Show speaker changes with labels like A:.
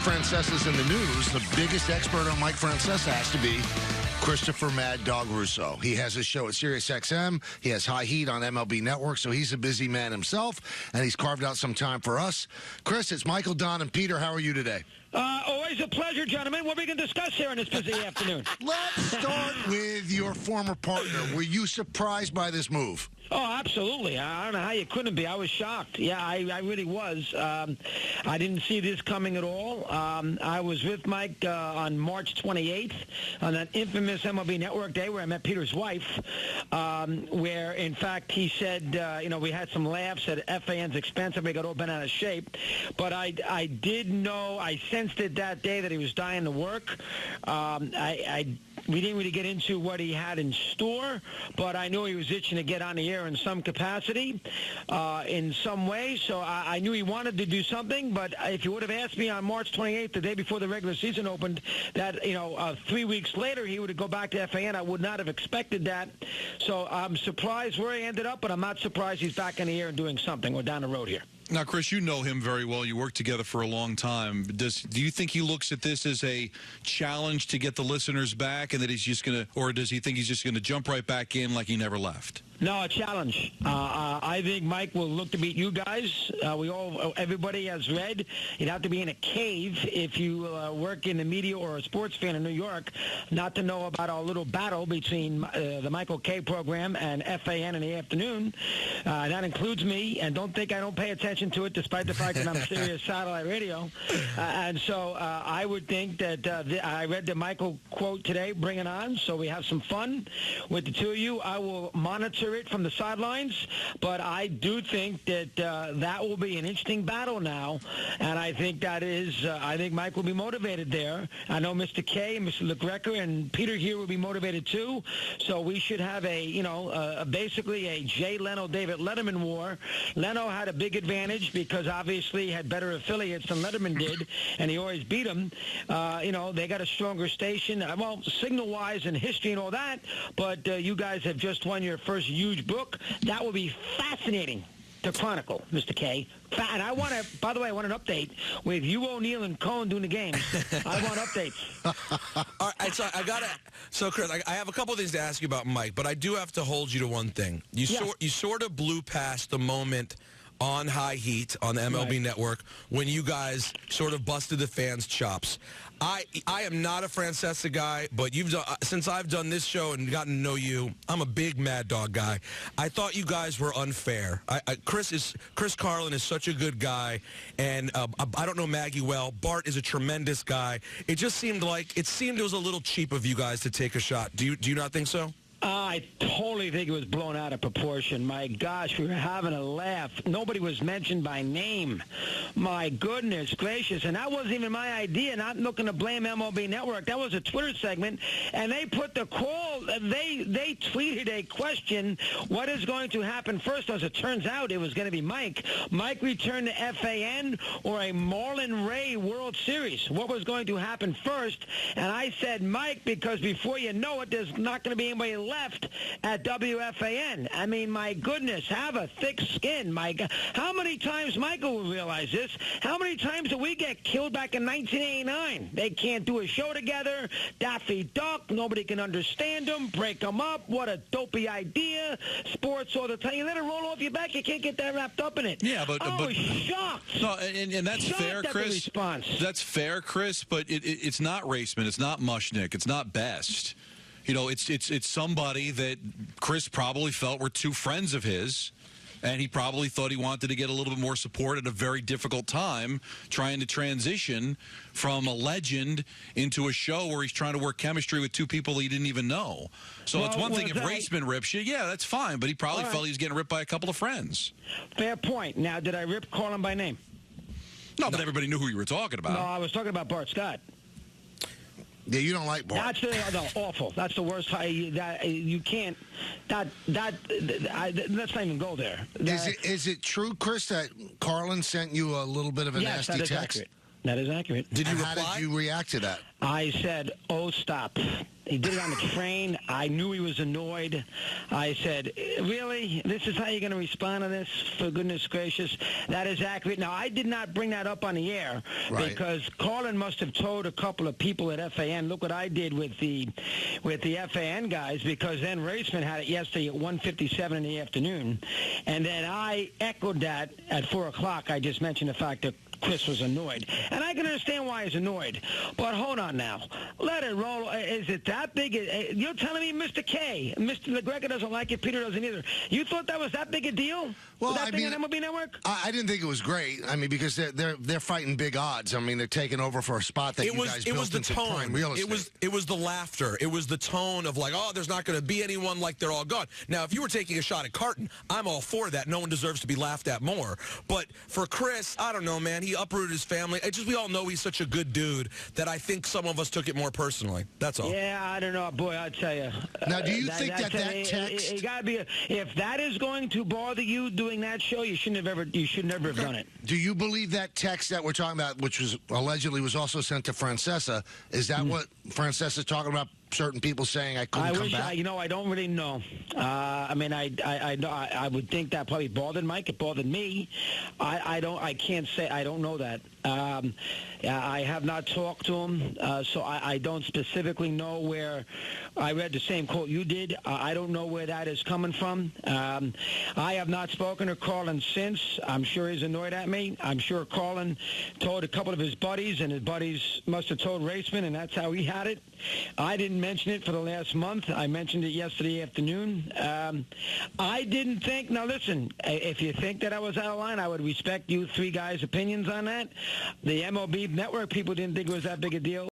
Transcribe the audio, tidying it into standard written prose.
A: Francesa's in the news, the biggest expert on Mike Francesa has to be Christopher Mad Dog Russo. He has his show at SiriusXM. He has High Heat on MLB Network, so he's a busy man himself, and he's carved out some time for us. Chris, it's Michael, Don, and Peter. How are you today?
B: Always a pleasure, gentlemen. What are we going to discuss here on this busy afternoon?
A: Let's start with your former partner. Were you surprised by this move?
B: Oh, absolutely. I don't know how you couldn't be. I was shocked. Yeah, I really was. I didn't see this coming at all. I was with Mike on March 28th on that infamous MLB Network day where I met Peter's wife, where, in fact, he said, we had some laughs at FAN's expense and we got all bent out of shape. But I did know, I sensed it that day that he was dying to work. We didn't really get into what he had in store, but I knew he was itching to get on the air in some capacity, in some way. So I knew he wanted to do something, but if you would have asked me on March 28th, the day before the regular season opened, that, 3 weeks later he would go back to FAN, I would not have expected that. So I'm surprised where he ended up, but I'm not surprised he's back in the air and doing something. We're down the road here.
C: Now, Chris, you know him very well. You worked together for a long time. Do you think he looks at this as a challenge to get the listeners back, and that he's just going to, or does he think he's just going to jump right back in like he never left?
B: No, a challenge. I think Mike will look to beat you guys. Everybody has read. You'd have to be in a cave if you work in the media or a sports fan in New York not to know about our little battle between the Michael K program and FAN in the afternoon. That includes me, and don't think I don't pay attention to it, despite the fact that I'm Sirius satellite radio. And so I would think that I read the Michael quote today, bring it on, so we have some fun with the two of you. I will monitor it from the sidelines, but I do think that that will be an interesting battle now, and I think that is, I think Mike will be motivated there. I know Mr. K and Mr. LeGreca and Peter here will be motivated too, so we should have basically a Jay Leno, David Letterman war. Leno had a big advantage because obviously he had better affiliates than Letterman did, and he always beat him. They got a stronger station, signal-wise and history and all that, but you guys have just won your first huge book. That will be fascinating to chronicle, Mr. K. And I want to, by the way, I want an update with you, O'Neill, and Cohen doing the games. I want updates.
D: All right, so Chris, I have a couple of things to ask you about Mike, but I do have to hold you to one thing. You sort of blew past the moment on High Heat on the MLB Network when you guys sort of busted the fans' chops. I am not a Francesa guy, but since I've done this show and gotten to know you, I'm a big Mad Dog guy. I thought you guys were unfair. Chris Carlin is such a good guy, and I don't know Maggie well. Bart is a tremendous guy. It just seemed it was a little cheap of you guys to take a shot. Do you not think so?
B: I totally think it was blown out of proportion. My gosh, we were having a laugh. Nobody was mentioned by name. My goodness gracious. And that wasn't even my idea, not looking to blame MLB Network. That was a Twitter segment, and they put the call. They tweeted a question, what is going to happen first? As it turns out, it was going to be Mike. Mike returned to FAN or a Marlon Ray World Series. What was going to happen first? And I said Mike because before you know it, there's not going to be anybody left at WFAN. I mean, my goodness, have a thick skin. My God. How many times, Michael will realize this, how many times did we get killed back in 1989? They can't do a show together. Daffy Duck, nobody can understand them. Break them up. What a dopey idea. Sports all the time. You let it roll off your back. You can't get that wrapped up in it.
C: Yeah, but
B: shocked.
C: No, and that's
B: shocked
C: fair, Chris. That's fair, Chris, but it's not Raceman. It's not Mushnick. It's not Best. It's somebody that Chris probably felt were two friends of his, and he probably thought he wanted to get a little bit more support at a very difficult time trying to transition from a legend into a show where he's trying to work chemistry with two people he didn't even know. So it's one thing if Raceman rips you, yeah, that's fine, but he probably felt he was getting ripped by a couple of friends.
B: Fair point. Now, did I rip Carlin by name?
C: No, but everybody knew who you were talking about.
B: No, I was talking about Bart Scott.
A: Yeah, you don't like Bart.
B: That's awful. That's the worst. You can't. Let's not even go there.
A: Is it true, Chris, that Carlin sent you a little bit of a nasty text?
B: Accurate. That is accurate.
A: Did you reply? How did you react to that?
B: I said, "Oh, stop." He did it on the train. I knew he was annoyed. I said, really? This is how you're going to respond to this? For goodness gracious. That is accurate. Now, I did not bring that up on the air because Carlin must have told a couple of people at FAN, look what I did with the FAN guys, because then Raceman had it yesterday at 1:57 in the afternoon. And then I echoed that at 4 o'clock. I just mentioned the fact that Chris was annoyed. And I can understand why he's annoyed. But hold on now. Let it roll. Is it that big? You're telling me Mr. K, Mr. McGregor doesn't like it, Peter doesn't either. You thought that was that big a deal?
A: Well,
B: that thing on MLB Network?
A: I didn't think it was great. I mean, because they're fighting big odds. I mean, they're taking over for a spot that you guys built into prime real estate.
D: It was the laughter. It was the tone of like, oh, there's not going to be anyone, like they're all gone. Now, if you were taking a shot at Carton, I'm all for that. No one deserves to be laughed at more. But for Chris, I don't know, man. He uprooted his family. We all know he's such a good dude that I think some of us took it more personally. That's all.
B: Yeah, I don't know, boy. I tell you.
A: Now, do you think that text?
B: It got to be. If that is going to bother you doing that show, you should never have done it.
A: Do you believe that text that we're talking about, which was allegedly was also sent to Francesa, is that what Francesa's talking about? Certain people saying I couldn't come back?
B: I don't really know. I mean, I would think that probably bothered Mike. It bothered me. I can't say. I don't know that. I have not talked to him, so I don't specifically know where. I read the same quote you did. I don't know where that is coming from. I have not spoken to Carlin since. I'm sure he's annoyed at me. I'm sure Carlin told a couple of his buddies, and his buddies must have told Raceman, and that's how he had it. I didn't mention it for the last month. I mentioned it yesterday afternoon. I didn't think. Now, listen, if you think that I was out of line, I would respect you three guys' opinions on that. The MLB Network people didn't think it was that big a deal.